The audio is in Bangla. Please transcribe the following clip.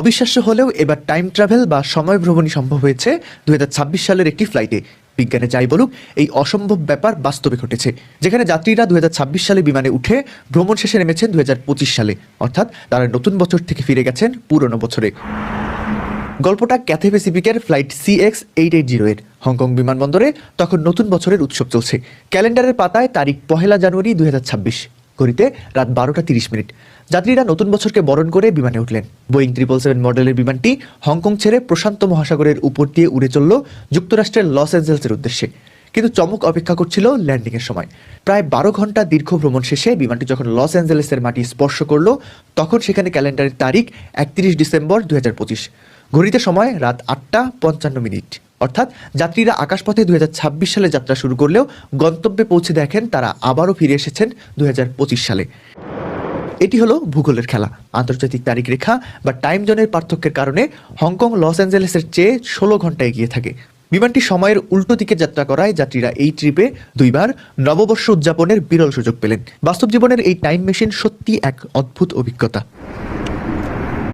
অবিশ্বাস্য হলেও এবার টাইম ট্রাভেল বা সময় ভ্রমণই সম্ভব হয়েছে 2026 সালের একটি ফ্লাইটে। বিজ্ঞানে যাই বলুক, এই অসম্ভব ব্যাপার বাস্তবে ঘটেছে, যেখানে যাত্রীরা 2026 সালে বিমানে উঠে ভ্রমণ শেষে নেমেছেন 2025 সালে, অর্থাৎ তারা নতুন বছর থেকে ফিরে গেছেন পুরনো বছরে। গল্পটা ক্যাথে প্যাসিফিকের ফ্লাইট CX-880 এর। হংকং বিমানবন্দরে তখন নতুন বছরের উৎসব চলছে। ক্যালেন্ডারের পাতায় তারিখ 1 জানুয়ারি 2026, ঘড়িতে রাত 12:30। যাত্রীরা নতুন বছরকে বরণ করে বিমানে উঠলেন। বোয়িং 777 মডেলের বিমানটি হংকং ছেড়ে প্রশান্ত মহাসাগরের উপর দিয়ে উড়ে চলল যুক্তরাষ্ট্রের লস অ্যাঞ্জেলেসের উদ্দেশ্যে। কিন্তু চমক অপেক্ষা করছিল ল্যান্ডিংয়ের সময়। প্রায় 12 ঘন্টা দীর্ঘ ভ্রমণ শেষে বিমানটি যখন লস অ্যাঞ্জেলেসের মাটি স্পর্শ করল, তখন সেখানে ক্যালেন্ডারের তারিখ 31 ডিসেম্বর 2025। ঘড়িতে সময় রাত 8:55। অর্থাৎ যাত্রীরা আকাশপথে 2026 সালে যাত্রা শুরু করলেও গন্তব্যে পৌঁছে দেখেন তারা আবারও ফিরে এসেছেন 2025 সালে। এটি হলো ভূগোলের খেলা। আন্তর্জাতিক তারিখ রেখা বা টাইম জোনের পার্থক্যের কারণে হংকং লস অ্যাঞ্জেলেসের চেয়ে 16 ঘন্টা এগিয়ে থাকে। বিমানটি সময়ের উল্টো দিকে যাত্রা করায় যাত্রীরা এই ট্রিপে 2বার নববর্ষ উদযাপনের বিরল সুযোগ পেলেন। বাস্তব জীবনের এই টাইম মেশিন সত্যি এক অদ্ভুত অভিজ্ঞতা।